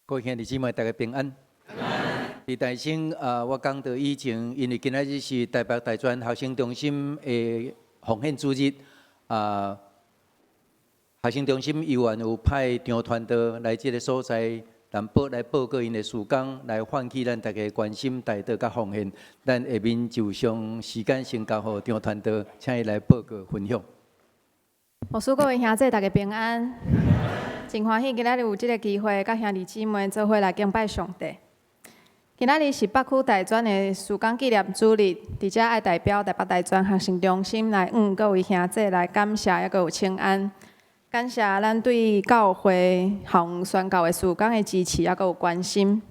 各位兄弟姊妹，大家平安。伫台省我讲到以前，因为今仔日是台北大专学生中心的奉献主日，学生中心委员有派张团队来这个所在，来报告因的事工，来唤起咱大家关心大道甲奉献。咱下面就将时间先交予张团队，请伊来报告分享。牧师各位兄弟，大家平安。真欢喜今仔日有这个机会，甲兄弟姊妹做伙来敬拜上帝。今仔日是北区大专的事工纪念主日，伫遮爱代表台北大专学生中心来各位兄弟来感谢，也阁有请安，感谢咱对教会校园宣教的事工的支持，也阁有关心。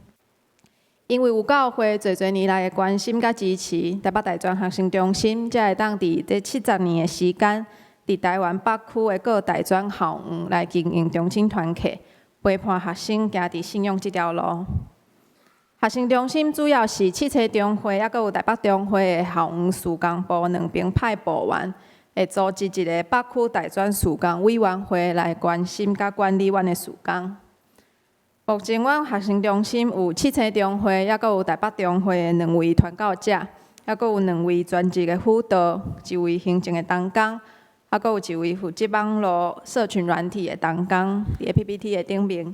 因为有教会侪年来的关心甲支持，台北大专学生中心才会当伫这70年的时间。伫台湾北区的各大专校园来经营中心团契，陪伴学生行伫信仰这条路。学生中心主要是汽车中会，也阁有台北中会的校园事工部两边派部员，会组织一个北区大专事工委员会来关心甲管理阮的事工。目前，阮学生中心有汽车中会，也阁有台北中会的2位传教者，也阁有2位专职的辅导，1位行政的同工。还阁有1位负责网络社群软体的同工，伫 PPT 的顶面。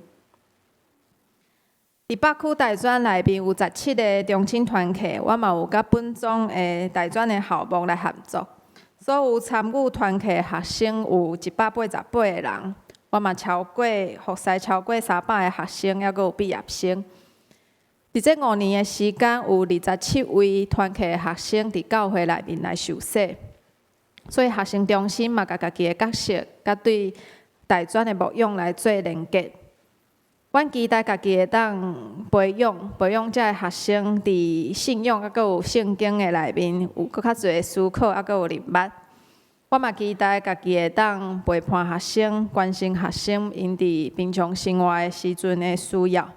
伫北区大专内面有17个中心团契，我嘛有甲本庄的大专的校牧来合作。所有参与团契的学生有188个人，我嘛服侍超过300个学生，还阁有毕业生。伫这5年的时间，有27位团契的学生伫教会内面来受洗。所以学生中心嘛，甲家己的角色，甲对大专的牧养来做连结。阮期待家己会当培养这学生伫信仰，啊，阁有圣经的内面有搁较侪思考，啊，阁有认捌。我嘛期待家己会当陪伴学生，关心学生因伫平常生活的时阵的需要。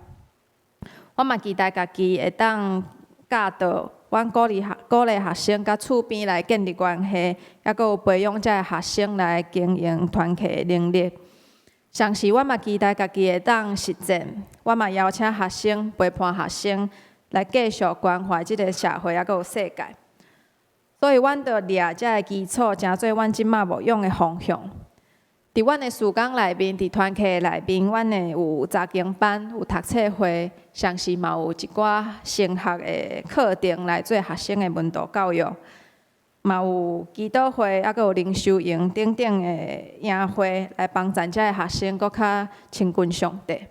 我嘛期待家己会当教导。阮鼓励学生甲厝边来建立关系，还阁有培养这学生来经营团契的能力。同时，我嘛期待家己会当实践，我嘛邀请学生陪伴学生来继续关怀这个社会，还阁有世界。所以，阮着掠这个基础，成做阮即马牧养的方向。伫阮的事工内面，伫团契内面，阮会有查经班，有读册会，同时嘛有一寡升学的课程来做学生的门徒教育，嘛有祈祷会，还阁有灵修营等等的营会，来帮助这学生搁较亲近上帝。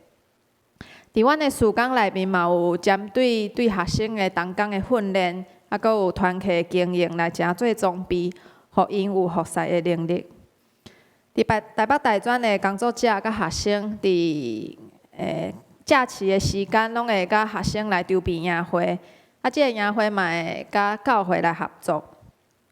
伫阮的事工内面嘛有针对学生的同工的训练，还阁有团契的经营来真做装备，互因有服侍的能力。伫台北大专的工作者甲学生伫假期的时间，拢会甲学生来筹备营会，啊，这个营会嘛会甲教会来合作。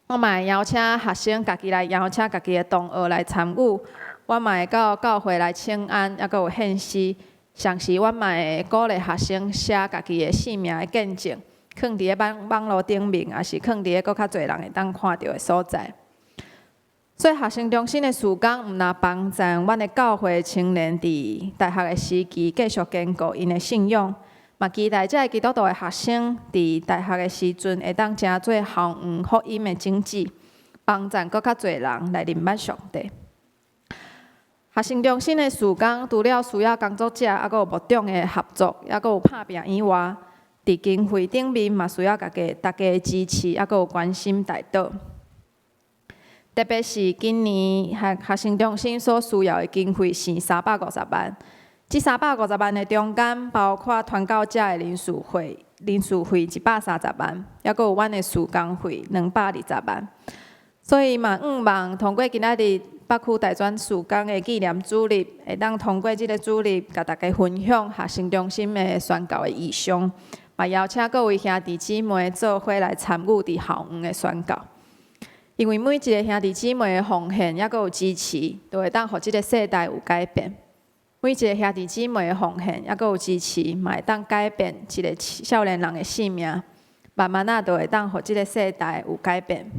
我嘛会邀请学生家己来邀请家己的同学来参与，我嘛会到教会来请安，还阁有献诗。同时，我嘛会鼓励学生写家己的性命的见证，放伫个网络顶面，也是放伫个搁较侪人会当看到的所在。所以学生中心的事工，毋但帮助阮的教会青年伫大学的时期继续坚固因的信仰，嘛期待这个基督徒的学生伫大学的时阵会当真做校园福音的种子，帮助搁较侪人来认捌上帝。学生中心的事工，除了需要工作者，还阁有牧长的合作，还阁有拍拼以外，伫经费顶面嘛需要大家的支持，还阁有关心大道。特别是今年学生中心所需要的经费是350万，这350万的中间包括传教者的人事费130万，还阁有阮的事工费220万。所以嘛，望通过今仔日北区大专事工的纪念主日，会当通过这个主日，甲大家分享学生中心的宣教的意向，嘛邀请各位兄弟姊妹做伙来参与伫校园的宣教。因为每一个兄弟姊妹的奉献，还阁有支持，都会当互这个世代有改变。每一个兄弟姊妹的奉献，还阁有支持，嘛会当改变一个少年人的性命，慢慢都会当互这个世代有改变。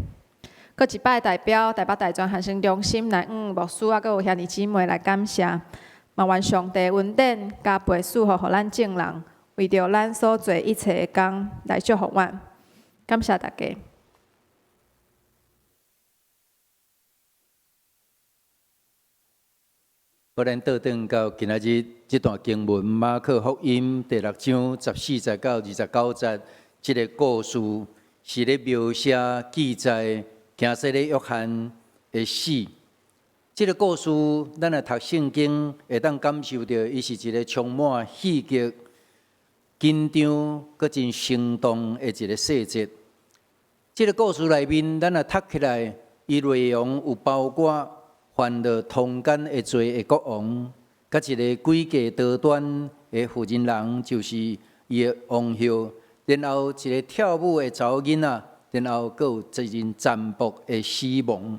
搁一摆代表台北大专学生中心来牧师，还阁有兄弟姊妹来感谢，嘛愿上帝恩典加倍赐福，互咱众人，为着咱所做一切的工来祝福阮。感谢大家。我咱倒转到今仔日这段经文，马可福音第6章14节到29节，这个故事是咧描写记载行洗咧约翰的死。这个故事，咱来读圣经，会当感受到，伊是一个充满戏剧、紧张、搁真生动的一个细节。这个故事内面，咱来读起来，伊内容有包括犯了通奸的罪的国王，甲一个诡计多端的负责人，就是伊的王后，然后一个跳舞的查某囡仔，然后阁有一人占卜的死亡。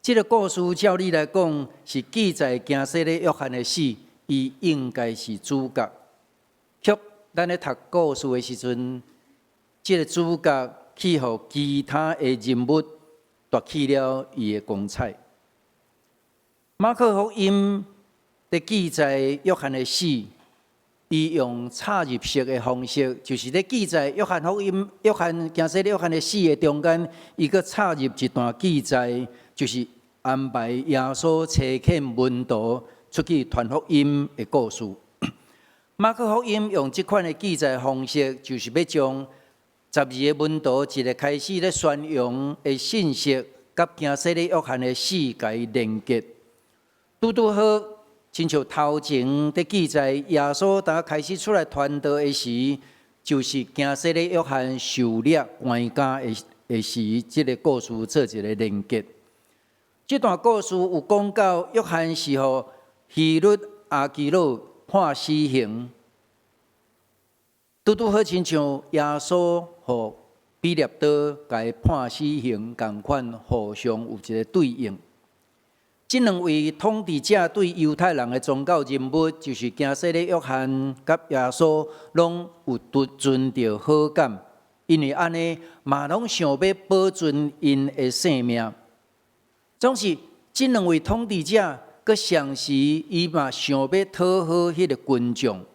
这个故事照理来讲，是记载行洗咧约翰的死，伊应该是主角。却咱咧读故事的时阵，这个主角去互其他的人物夺去了伊的光彩。马可福音在记载约翰的死，伊用插入式的方式，就是咧记载约翰行洗咧约翰的死的中间，伊阁插入一段记载。就是安排耶稣差遣门徒出去传福音的故事。马可福音用这款的记载方式，就是要将12个门徒一个开始咧宣扬的信息，甲行洗咧约翰的死甲伊连结。拄好，亲像头前在记载耶稣当开始出来传道的时，就是行洗咧约翰受掠关家的时，这个故事做一个连结。这段故事有讲到，约翰是互希律阿基老判死刑，拄好亲像耶稣互比列多甲判死刑同款，互相有一个对应。这两位统治者对犹太人的宗教人物，就是行洗咧约翰甲耶稣，拢有存着好感，因为安尼嘛拢想要保存因的性命。总是这两位统治者，佮上时伊嘛想要讨好迄个群众，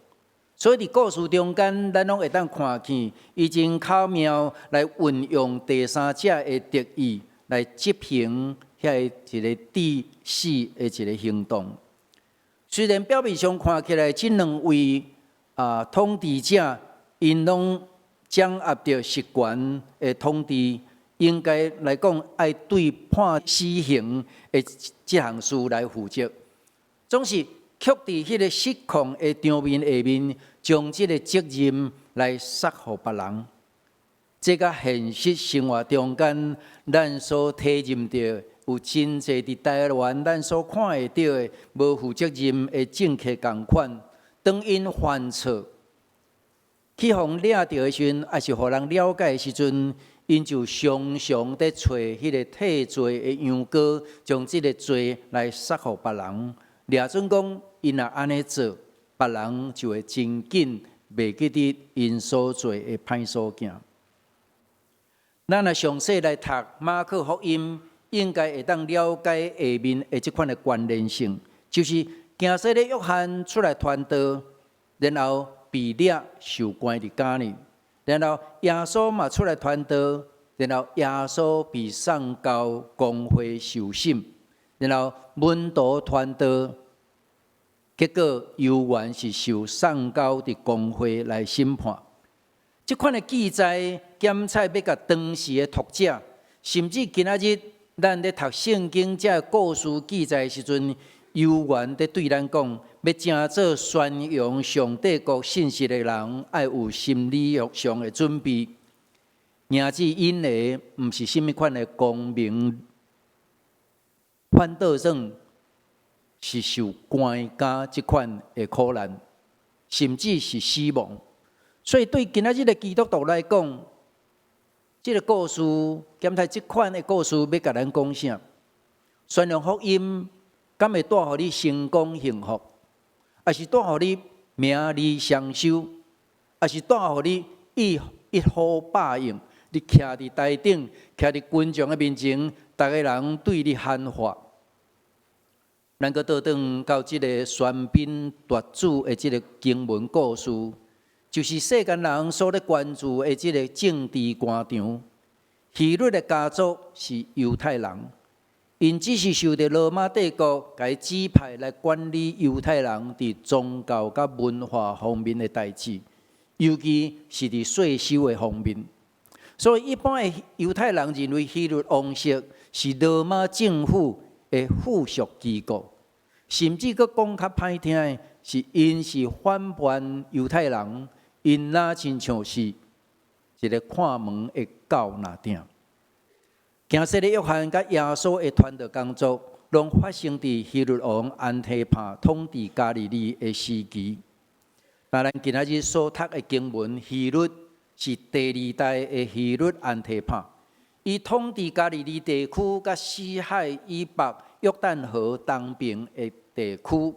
所以伫故事中间，咱拢会当看见，伊真巧妙来运用第三者的得意来执行遐一个致死的一个行动。虽然表面上看起来，这两位统治者因拢掌握着实权的统治。应该来讲，爱对判死刑的这项事来负责，总是却伫迄个失控的场面下面，将这个责任来撒互别人。这个现实生活中间，咱所体认到有真侪伫台湾，咱所看会到的无负责任的政客同款，当因犯错，去互掠到的时阵，还是互人了解的时阵。因就常常在找迄个替罪的羊羔，将这个罪来撒互别人。掠准讲，因若安尼做，别人就会真紧袂记得因所做的歹所行。咱若详细来读马可福音，应该会当了解下面的这款的关联性，就是行洗咧约翰出来传道，然后被掠受关伫家里。然后耶稣嘛出来传道，然后耶稣被送到公会受审，然后门徒传道，结果犹原是受送到伫公会来审判。这款的记载检采要甲当时的读者，甚至今仔日咱咧读圣经这故事记载的时阵，犹原在对咱讲。要正做宣扬上帝国信息的人，要有心理上的准备。名字因的毋是甚物款的光明，反倒算是受关家这款的苦难，甚至是死亡。所以对今仔日的基督徒来讲，这个故事检讨这款的故事，要甲咱讲啥？宣扬福音，敢会带予你成功幸福？还是带予你名利双收，还是带予你一呼百应？你徛伫台顶，徛伫群众的面前，逐个人对你喊话。咱搁倒转到即个喧宾夺主的即个经文故事，就是世间人所咧关注的即个政治官场。希律的家族是犹太人，因只是受到罗马帝国该指派来管理犹太人伫宗教甲文化方面的代志，尤其是伫税收的方面。所以，一般的犹太人认为希律王室是罗马政府的附属机构，甚至佫讲较歹听的，是因是反叛犹太人，因那亲像是一个看门的狗那顶。行事的约翰甲耶稣的传道工作，拢发生伫希律王安提帕统治加利利的时期。那咱今仔日所读的经文，希律是第二代的希律安提帕，伊统治加利利地区甲死海以北约旦河东边的地区。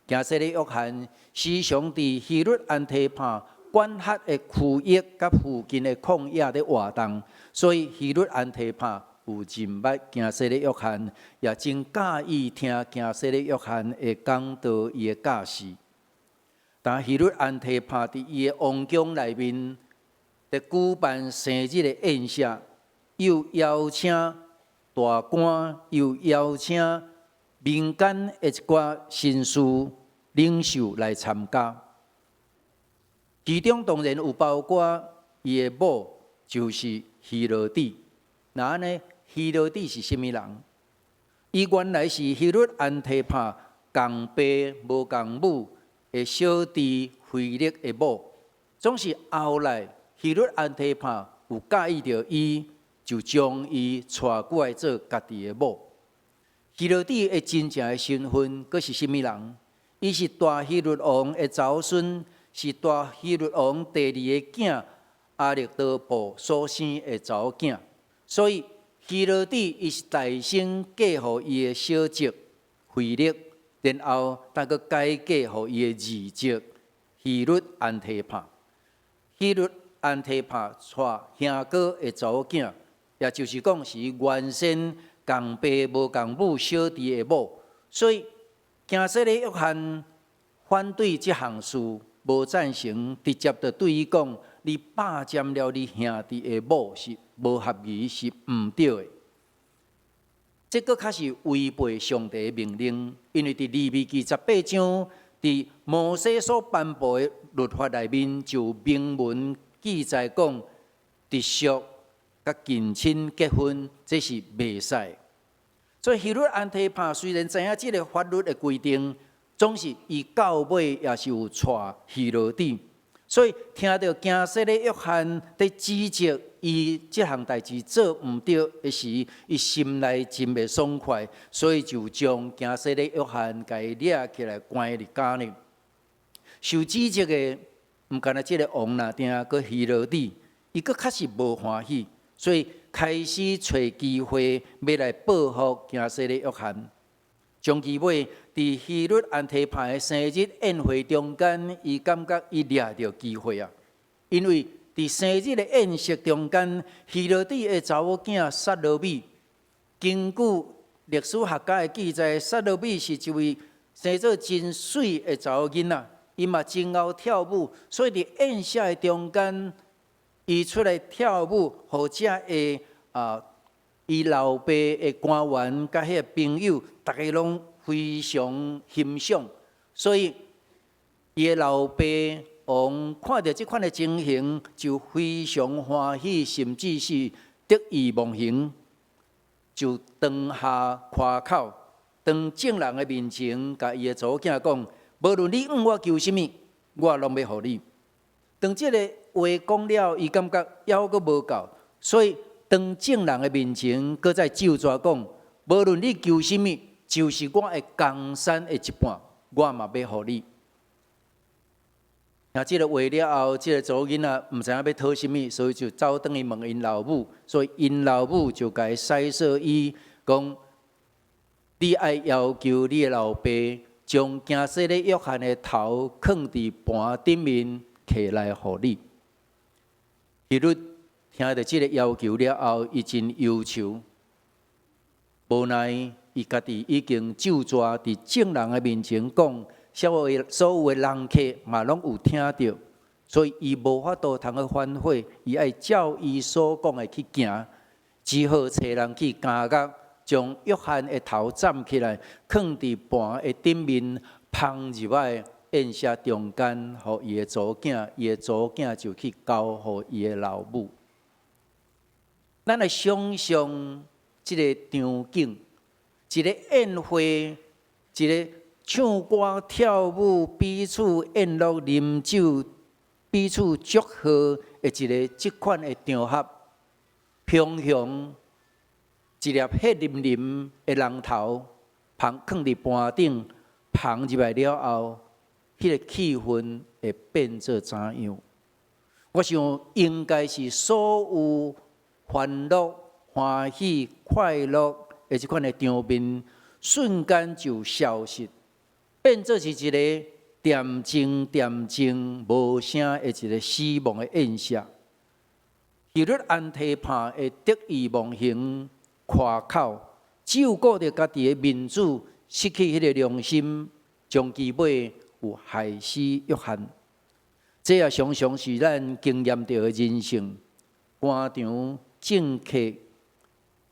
行事的约翰时常伫希律安提帕管辖的区域甲附近的旷野咧活动，所以希律安提帕有认捌行事的约翰，也真介意听行事的约翰会讲道伊的教示。但希律安提帕伫伊的王宫内面，咧举办生日的宴席，又邀请大官，又邀请民间的一寡神事领袖来参加。其中当然有包括伊的某，就是希罗底。那安尼，希罗底是甚物人？伊原来是希律安提帕共爸无共母的小弟腓力的某，总是后来希律安提帕有介意着伊，就将伊带过来做家己的某。希罗底的真正的身份，佫是甚物人？伊是大希律王的曾孙，是大希律王第二个囝阿力多布所生的查某囝。所以希罗底伊是大先嫁互伊的小侄腓力，然后再佫改嫁互伊的二侄希律安提帕。希律安提帕带兄哥的查某囝，也就是讲是原先共爸无共母小弟的某。所以行事的约翰反对这项事，无赞成，直接就对伊讲：你霸占了你兄弟的某是无合宜，是毋对的。这个较是违背上帝的命令，因为伫利未记18章，伫摩西所颁布的律法内面，就明文记载讲，直属甲近亲结婚，这是袂使。所以希律安提帕虽然知影这个法律的规定，总是伊到尾也是有带希罗底。所以听到行事的约翰在指责伊这项代志做毋对的时，伊心内真袂爽快，所以就将行事的约翰给掠起来关入监里。受指责的毋干那这个王那定，佮希罗底，伊佮确实无欢喜，所以开始找机会要来报复行事的约翰。终其尾，伫希律安提帕的生日宴会中间，伊感觉伊掠到机会啊！因为伫生日的宴席中间，希罗底的查某囝撒罗米，根据历史学家的记载，撒罗米是一位生做真水的查某囡仔，伊嘛真会跳舞，所以伫宴席的中间，伊出来跳舞，或者会伊老爸的官员甲迄个朋友，大家拢非常欣赏，所以伊的老爸王看到这款的情形，就非常欢喜，甚至是得意忘形，就当下夸口，当众人的面前，甲伊的查某囝讲：无论你我求什么，我拢要互你。当这个话讲了，伊感觉还阁无够，所以当众人的面前，搁再咒詛讲：无论你求什么，就是我的江山的一半，我嘛要互你。那这个话了后，这个查某囡仔毋知影要讨什么，所以就走转去问因老母，所以因老母就甲伊塞说伊讲：你爱要求你的老爸将行事的约翰的头放伫盘顶面，摕来互你。希律听到这个要求了后，伊真忧愁，无奈伊家己已经就抓伫众人的面前讲，所有的人客嘛拢有听到，所以伊无法度通去反悔，伊爱照伊所讲的去行，只好找人去加角，将约翰的头站起来，放伫盘的顶面，放入来宴席中间，互伊的祖囝，伊的祖囝就去交互伊的老母。咱来想象即个场景。一个宴会，一个唱歌跳舞、彼此宴乐、饮酒、彼此祝贺的即款的场合，平常一粒血淋淋的人头放伫盘顶，放入来了后，迄个气氛会变做怎样？我想应该是所有欢乐、欢喜、快乐。的即款的场面，瞬间就消失，变做是一个恬静、无声的一个死亡的宴席。希律安提帕会得意忘形、夸口，照顾着家己的民主，失去迄个良心，将其尾有害死约翰。这也常常是咱经验到的人性。官场政客。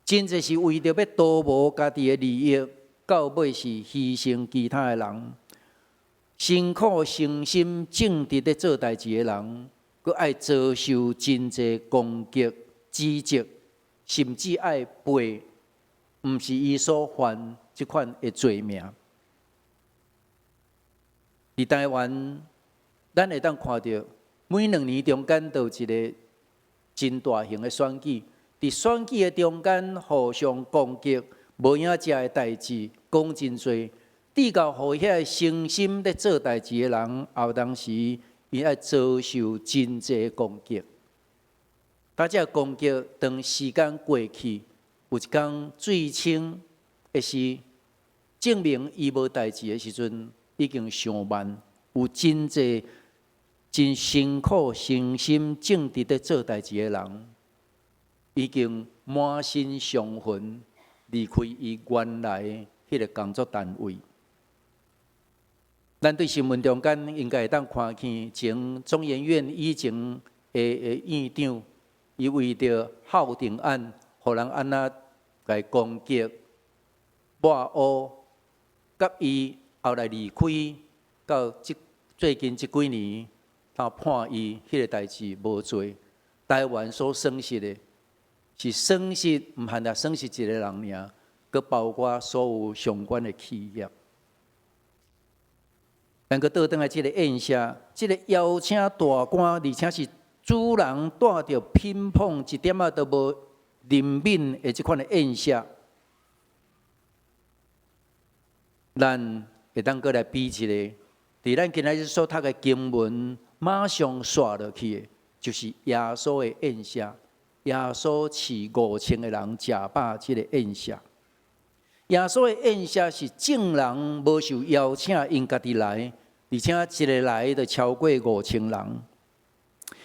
真侪是为着要图谋家己的利益，到尾是牺牲其他的人，辛苦诚心正直咧做代志的人，佮爱遭受真侪攻击、指责，甚至爱背毋是伊所犯即款的罪名。伫台湾，咱会当看到每2年中间都有一个真大型的选举。伫选举的中间，互相攻击，无影食的代志，讲真多，直到互遐诚心咧做代志的人，后当时伊爱遭受真济攻击。大家攻击，当时间过去，有一天最清的是证明伊无代志的时阵，已经上慢，有真济真辛苦、诚心正直咧做代志的人。已经满身伤痕，离开伊原来迄个工作单位。咱对新闻中间应该会当看见，前中研院以前的院长，伊为着校定案，互人安那来攻击、抹污，甲伊后来离开，到最近这几年，他判伊迄个代志无做，台湾所损失的。是损失，毋限得损失一个人尔，佮包括所有相关的企业。咱佮倒转来，即个宴席，即个邀请大官，而且是主人带着品捧一点仔都无灵敏的即款的宴席，咱会当过来比一个，伫咱今仔日所读的经文，马上刷落去的，就是耶稣的宴席。耶稣饲5000个人食饱，即个宴席。耶稣的宴席是众人无受邀请，因家己来，而且一个来就超过5000人。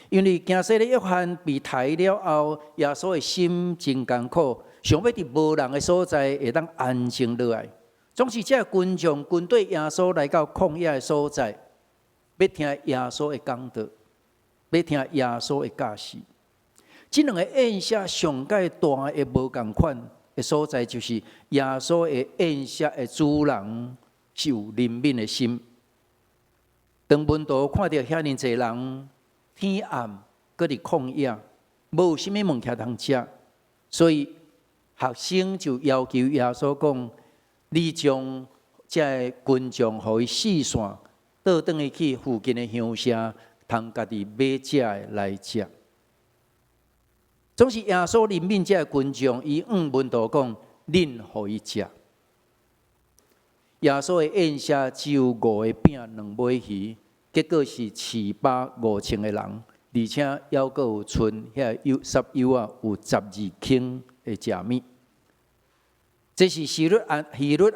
因为行洗的约翰被抬了后，耶稣的心真艰苦，想要伫无人的所在会当安静落来。总是这群众军队耶稣来到旷野的所在，要听耶稣的讲道，要听耶稣的教示。这两个宴席上界大的无共款的所在，就是耶稣的宴席的主人是有灵敏的心。当门徒看到遐尼侪人，天暗，搁伫旷野，无啥物物件通食，所以学生就要求耶稣讲：你将这群众互伊四散，倒转去附近的乡舍，通家己买食的来食。总是耶稣灵敏这群众，伊门徒讲：恁互伊食。耶稣的宴席只有5个饼2尾鱼，结果是饲饱5000个人，而且还阁有剩遐10油啊，有12斤的食物。这是希律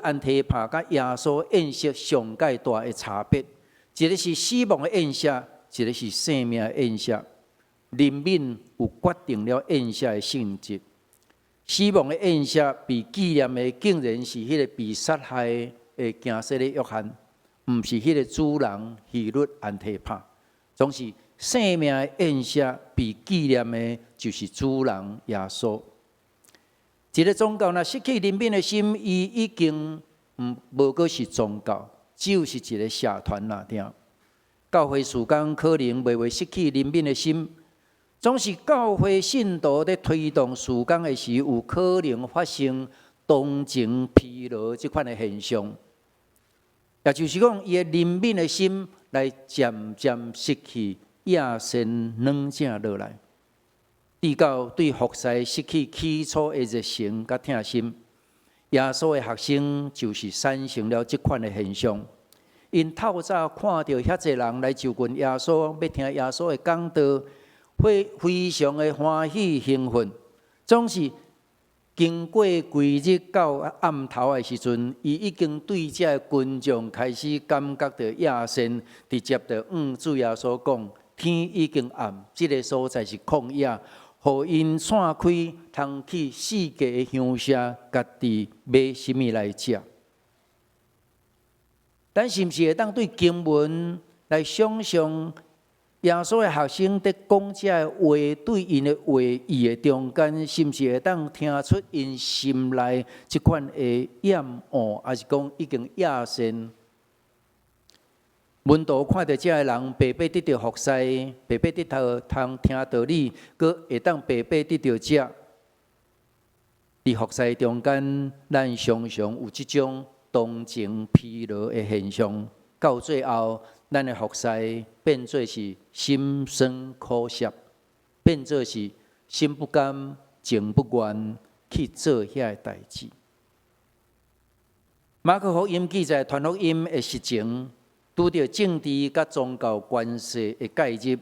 安提帕甲耶稣宴席上界大的差别，一个是死亡的宴席，一个是生命的宴席。灵敏有决定了宴席的性质。死亡的宴席被纪念的，竟然是迄个被杀害的惊世的约翰，毋是迄个主人希律安提帕，总是生命的宴席被纪念的，就是主人耶稣。一个宗教若失去人民的心，伊已经无过是宗教，只有是一个社团啦。教会事工可能袂失去人民的心。总是教会信徒在推动事工的时，有可能发生同情疲劳这款的现象，也就是讲，伊的人民的心来渐渐失去野心软正落来，直到对服侍失去起初的热情甲疼心。耶稣的学生就是产生了这款的现象，因透早看到遐济人来就近耶稣，要听耶稣的讲道。会非常的欢喜兴奋，总是经过规日到暗头的时阵，伊已经对这群众开始感觉到野心，直接就主耶稣讲，天已经暗，这个所在是旷野，互因散开，通去世界的乡下，家己买什么来食？咱是毋是会当对经文来想象？耶稣的学生在讲这话，对因的话语的中间，是毋是会当听出因心内这款的厌恶，还是讲已经野心？门徒看到这个人白白得到服侍，白白得到通听道理，佮会当白白得到食。伫服侍中间，咱常常有这种同情疲劳的现象，到最后。咱的服侍变做是心生苦涩，变做是心不甘情不愿去做遐个代志。马可福音记载传福音的实情，拄着政治甲宗教关系的介入，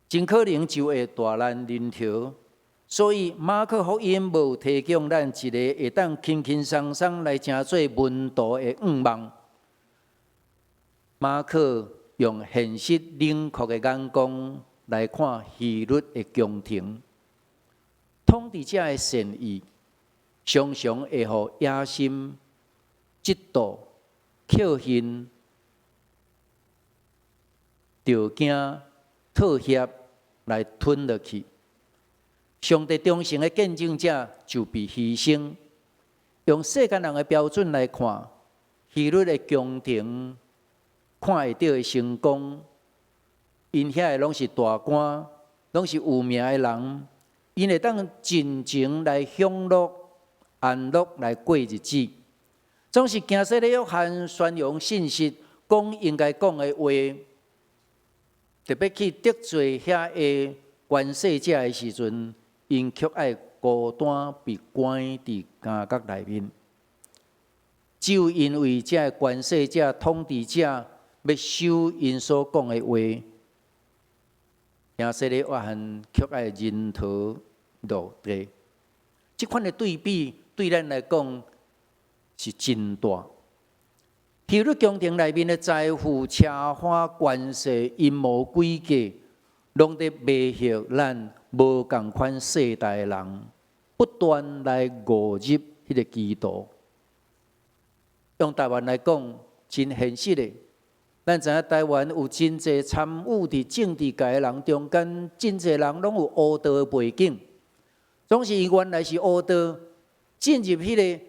真可能就会大难临头。所以马可福音无提供咱一个会当轻轻松松来成做门徒的愿望。马可用现实冷酷的眼光来看希律的宫廷，统治者的善意，常常会予野心、嫉妒、侥幸、条件、妥协来吞落去。上帝忠诚的见证者就被牺牲。用世间人的标准来看，希律的宫廷。看会到的成功，因遐个拢是大官，拢是有名的人，因会当尽情来享乐、安乐来过日子。总是行说的约翰宣扬信息，讲应该讲的话，特别去得罪遐个权势者的时阵，因却爱孤单被关伫监狱内面。只有因为这权势者、统治者。要收因所讲的话，行说的约翰却爱人头落地。这款的对比，对咱来讲是真大。希律宫廷内面的财富、车花、权势、阴谋诡计，拢在威胁咱无共款世代的人，不断来误入迄个歧途。用台湾来讲，真现实的。咱知影台湾有真侪参与伫政治界的人中间，真侪人拢有黑道的背景，总是伊原来是黑道，进入迄个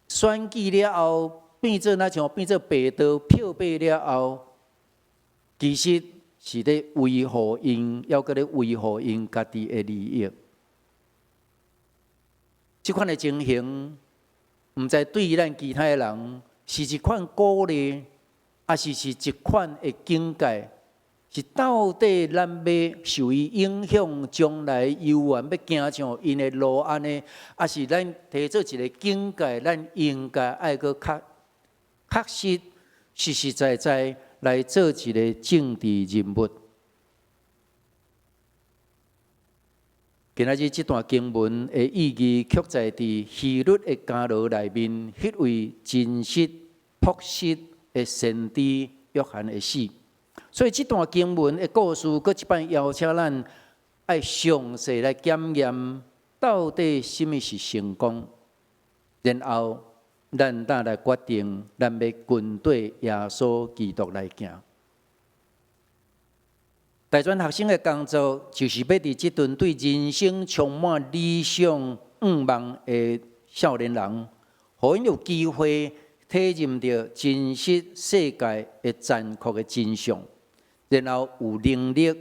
选举了后，变做白道，票买了后，其实是咧维护因，要搁咧维护因家己的利益。即款的情形，毋知对咱其他的人是一款鼓励。也是一款的境界，是到底咱要受伊影响，将来犹原要行上因的路安呢？还是咱提做一个境界，咱应该爱个确实、实实在在来做一个政治人物。今仔日这段经文的意义，却在伫希律的家牢内面，迄位真实朴实。的先知约翰的死，所以这段经文的故事，搁一摆邀请咱爱详细来检验到底什么是成功？然后咱才来决定，咱要跟对耶稣基督来行。大专学生的工作，就是要伫这顿对人生充满理想、愿望的少年人，互因有机会体验到真实世界的残酷的真相，然后有能力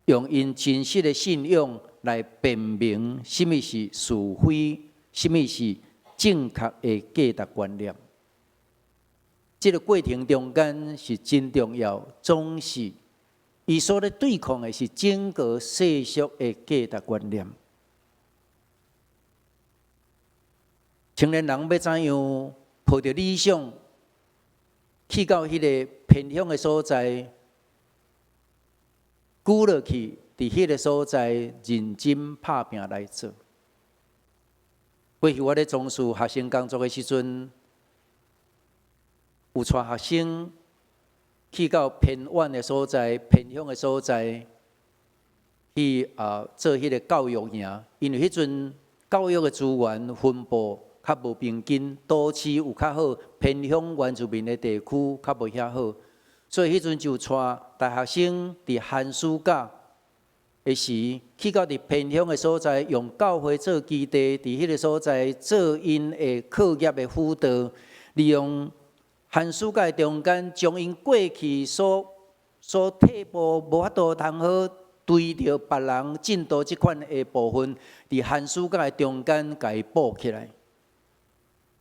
用因真实的信仰来辨明什么是是非，什么是正确的价值观念。这个过程中间是真重要，总是伊所咧对抗的是整个世俗的价值观念。青年人要怎样抱着理想，去到迄个偏乡的所在，久落去，伫迄个所在认真拍拼来做。过去我咧从事学生工作的时阵，有带学生去到偏远的所在、偏乡的所在，去做迄个教育营，因为迄阵教育的资源分布较无平均，都市有较好，偏乡原住民的地区较无遐好，所以迄阵就带大学生伫寒暑假的时，去到伫偏乡的所在，用教会做基地，伫迄个所在做因的课业的辅导，利用寒暑假中间，将因过去所退步无法度通好对着别人进度即款的部分，伫寒暑假中间甲伊补起来。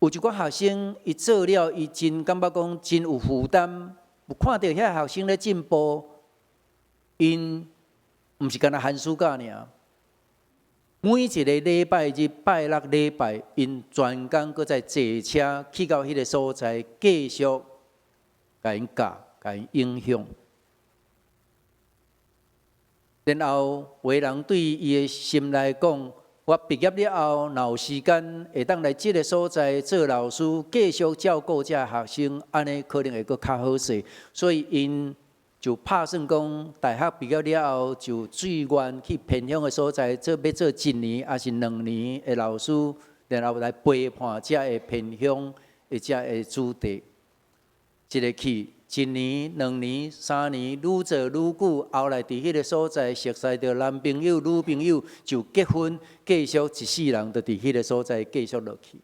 有一寡学生，伊做了，伊真感觉讲真有负担。有看到遐学生咧进步，因毋是干那寒暑假尔，每一个礼拜日、拜六、礼拜，因全工搁再坐车去到迄个所在，继续甲因教、甲因影响。然后有人对伊的心来讲，我毕业了后，若有时间会当来这个所在做老师，继续照顾这学生，安尼可能会搁较好势。所以因就打算讲，大学毕业了后，就最愿去偏乡的所在，要做1年还是2年的老师，然后来陪伴这个偏乡的这个子弟，一个去。1年、2年、3年，愈做愈久，后来伫迄个所在熟悉到男朋友、女朋友，就结婚，继续一世人就伫迄个所在继续落去。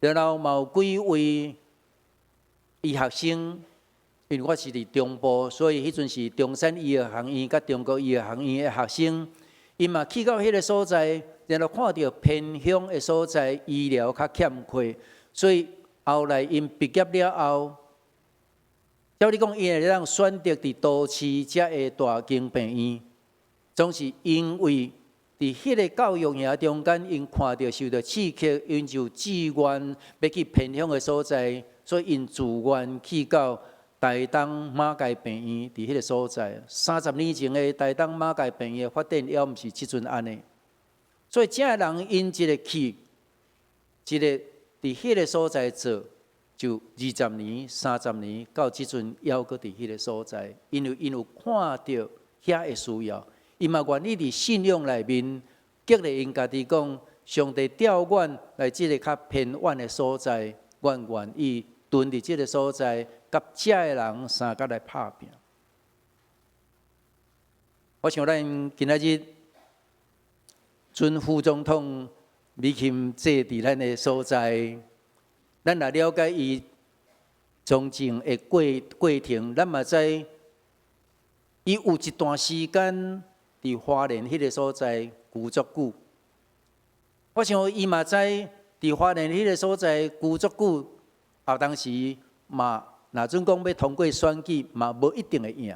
然后嘛有几位医学生，因为我是伫中部，所以迄阵是中山医学学院甲中国医学学院的学生，因嘛去到迄个所在，然后看到偏乡的所在医疗较欠缺，所以后来因毕业了后。照你讲，伊会当选择伫都市遮个大型病院，总是因为伫迄个教育营中间，因看到受到刺激，因就自愿要去偏乡的所在，所以因自愿去到台东马偕病院伫迄个所在。30年前的台东马偕病院发展也毋是即阵安尼，所以遮个人因一个去，一个伫迄个所在做。就20年、30年到即阵，还阁伫迄个所在，因为因有看到遐个需要，伊嘛愿意伫信仰内面激励因家己讲，上帝调阮来即个较偏远的所在，阮愿意蹲伫即个所在，甲遮个人相甲来拍拼。我想咱今仔日准副总统李钦坐伫咱的所在。咱来了解伊从政的过程，咱嘛知伊有一段时间伫花莲迄个所在居足久。我想伊嘛知伫花莲迄个所在居足久，后当时嘛，若准讲要通过选举，嘛无一定会赢。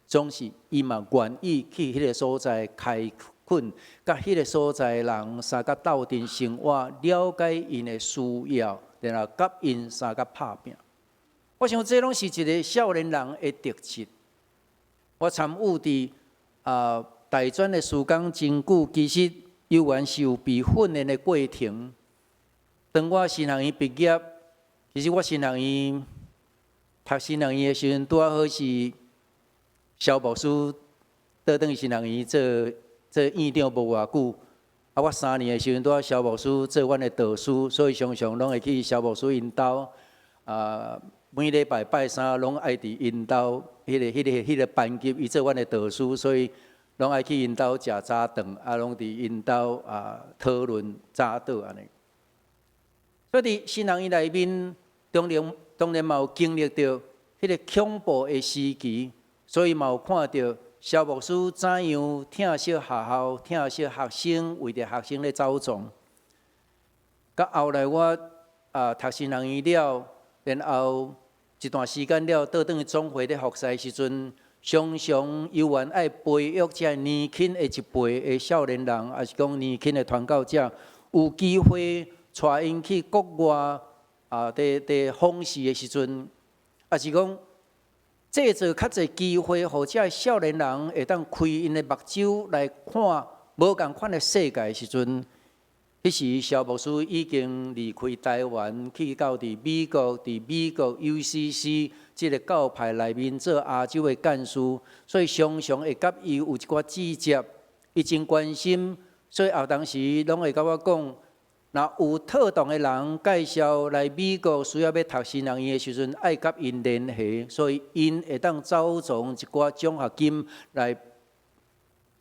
总是伊嘛愿意去迄个所在开垦，甲迄个所在人相甲斗阵生活，了解因的需要。然后甲因相甲拍拼，我想这拢是一个少年人的特质。我参与伫大专的时间真久，其实幼原是有被训练的过程。当我新学院毕业，其实我新学院读新学院的时阵，拄好是肖牧师倒转新学院做这院长无偌久，我3年的时阵拄啊萧牧师做阮的导师，所以常常拢会去萧牧师因兜，每礼拜拜三拢爱伫因兜，迄个班级，伊做阮的导师，所以拢爱去因兜食早顿，拢伫因兜讨论早祷安尼。所以伫新人院内面，当然嘛有经历到迄个恐怖的时期，所以嘛有看到萧牧师怎样疼惜学校、疼惜学生，为着学生咧走总。到后来我读新人院了，然后一段时间了，倒转去总会咧服侍的时阵，常常有缘爱培育这年轻的一辈的少年人，也是讲年轻的传教者，有机会带因去国外伫访视的时阵，也是讲制造较侪机会，互这少年人会当开因的目睭来看无共款的世界的时阵。迄时，萧牧师已经离开台湾，去到伫美国UCC 即个教派内面做亚洲的干事，所以常常会甲伊有一寡指教，伊真关心，所以当时拢会甲我讲，若有特动的人介绍来美国需要读新人院的时阵，爱甲因联系，所以因会当走从一寡奖学金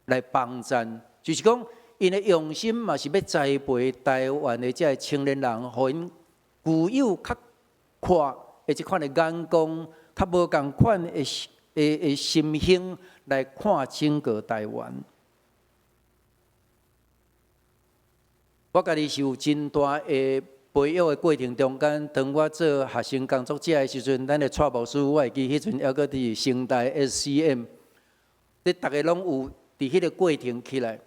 来帮衬，就是讲。因的用心嘛是要栽培台湾的这青年人，互因具有较阔的即款的眼光，较无共款的心胸来看整个台湾。我家己是有真大的培育的过程中间，当我做学生工作者的时阵，咱的蔡牧师，我会记迄阵还阁伫成大 SCM， 你逐个拢有伫迄个过程起来。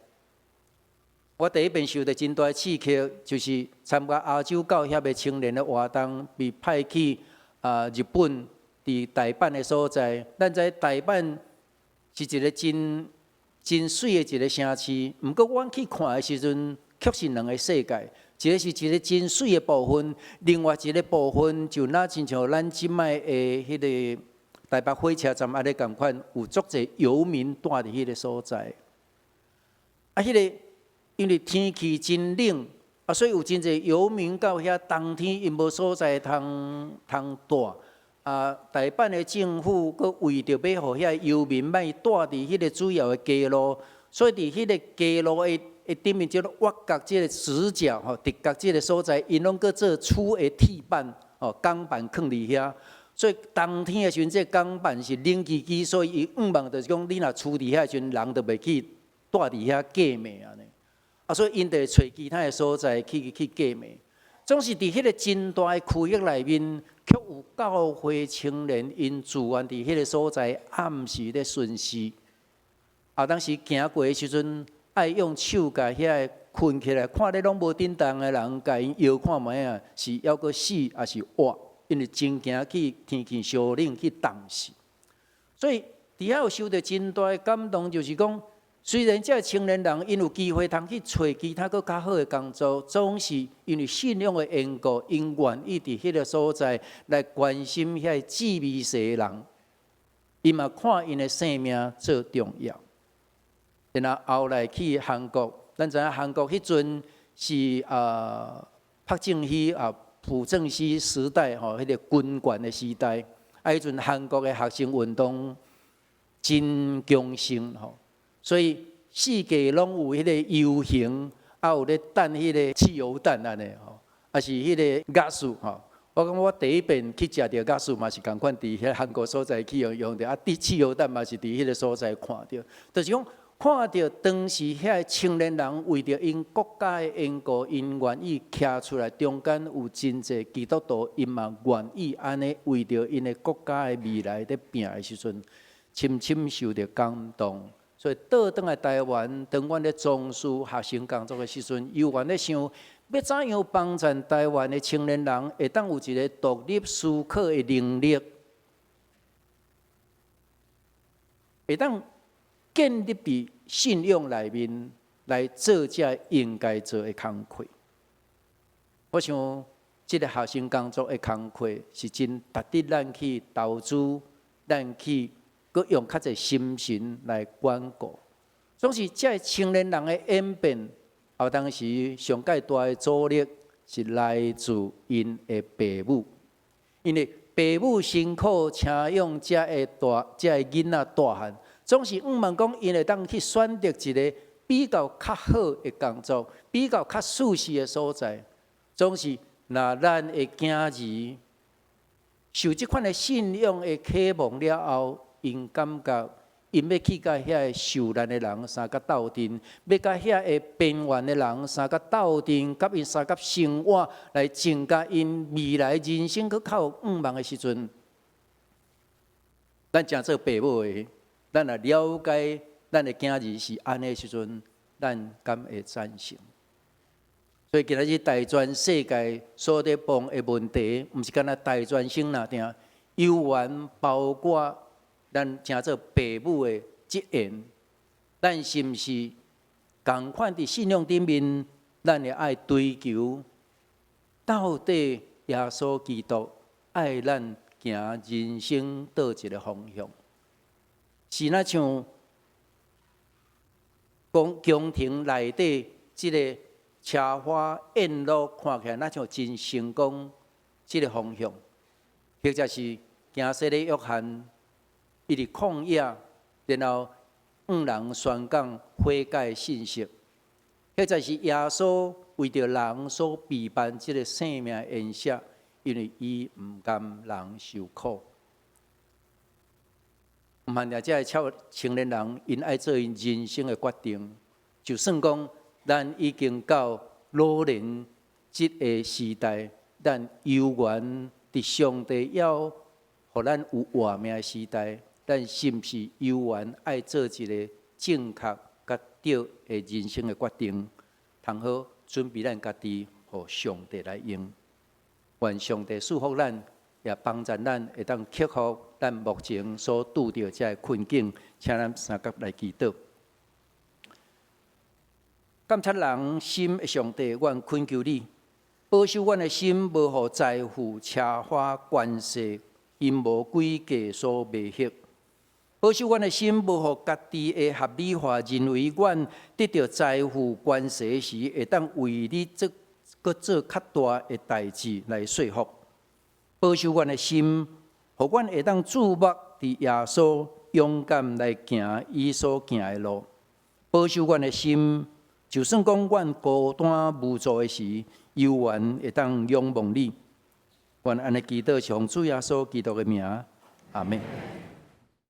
我第一遍受到真大的刺激，就是参加亚洲教协的青年的活动，被派去日本伫大阪的所在。咱知大阪是一个真水的一个城市，毋过阮去看的时阵，却是两个世界。一个是一个真水的部分，另外一个部分就那亲像咱即摆的迄个台北火车站安尼共款，有足侪游民住伫迄个所在。迄个。因为天气真冷，所以有真侪游民到遐冬天因无所在通住。台北的政府阁为着要互遐游民莫住伫迄个主要的街路，所以伫迄个街路的顶面即个挖角即个死角直角即个所在，因拢阁做粗的铁板钢板放伫遐。所以冬天的时阵，这钢板是冷叽叽，所以伊望就是讲，你若厝伫遐的时阵，人就袂去住伫遐过暝安尼。所以因得找其他的所在去过暝，总是伫迄个真大的区域内面，却有教会青年因自愿伫迄个所在暗时咧巡视。当时行过的时阵，爱用手甲遐困起来，看咧拢无振动的人，甲因摇看卖啊，是还阁死还是活？因为真惊去天气烧冷去冻死。所以伫遐有受到真大的感动，就是讲。虽然这青年人因有机会通去找其他更较好的工作，总是因为信仰的缘故，因愿意伫迄个所在来关心遐智微细的人，伊嘛看因的性命最重要。然后后来去韩国，咱知影韩国迄阵是朴正熙朴正熙时代迄个军权的时代，迄阵韩国的学生运动真强盛所以世界拢有迄个游行，有咧弹迄个汽油弹安尼也是迄个雅术我感觉我第一遍去食着雅术嘛是共款伫迄韩国所在去用着汽油弹嘛是伫迄个所在看着，就是讲看着当时遐青年人为着因国家的缘故，因愿意徛出来，中间有真济基督徒，因嘛愿意安尼为着因的国家的未来咧拼的时阵，深深受着感动。所以倒转来台湾，当阮咧从事学生工作的时阵，有缘咧想，要怎样帮助台湾的青年人，会当有一个独立思考的能力，会当建立伫信仰内面来做这应该做的工课。我想，这个学生工作的工课是真值得咱去投资，咱去。佮用较侪心神来管顾，总是这青年人的演变，后当时上介大的阻力是来自因的父母，因为父母辛苦请养这个囡仔大汉，总是望讲因会当去选择一个比较较好的工作，比较较舒适的所在。总是若咱的囝儿受这款的信仰的启蒙了后，因感觉。因要去甲遐个受难的人相甲斗阵，要甲遐个边缘的人相甲斗阵，甲因相甲生活来增加因未来人生去较有望的时阵，咱诚做父母的，咱也了解咱的囝儿是安尼时阵，咱敢会赞成？所以今仔日大全世界所有在碰的问题，毋是干那大全省那定，有缘包括。咱诚做父母的责任，咱是毋是同款伫信仰顶面，咱会爱追求到底耶稣基督爱咱行人生倒一个方向？是若像宫廷内底即个车花宴乐看起来，那像真成功即个方向，或者是行说的约翰。伊伫旷野，然后人宣讲悔改信息，迄才是耶稣为着人所备办即个生命恩赦，因为伊毋甘人受苦。毋限定这个青年人，因爱做因人生的决定，就算讲咱已经到老年即个时代，咱犹原伫上帝要互咱有活命的时代。咱是毋是犹原爱做一个正确甲对的人生的决定，通好准备咱家己，互上帝来用。愿上帝祝福咱，也帮助咱会当克服咱目前所拄着这困境。请咱三甲来祈祷。感谢人心的上帝，愿恳求你保守阮的心，无互财富、车花、权势、因无诡计所迷惑。保守阮的心，无互家己的合理化，认为阮得到财富、权势时，会当为你搁做较大的代志来说服。保守阮的心，互阮会当注目伫耶稣，勇敢来行伊所行的路。保守阮的心，就算讲阮孤单无助的时，犹原会当仰望你。愿安尼祈祷，上主耶稣基督的名，阿门。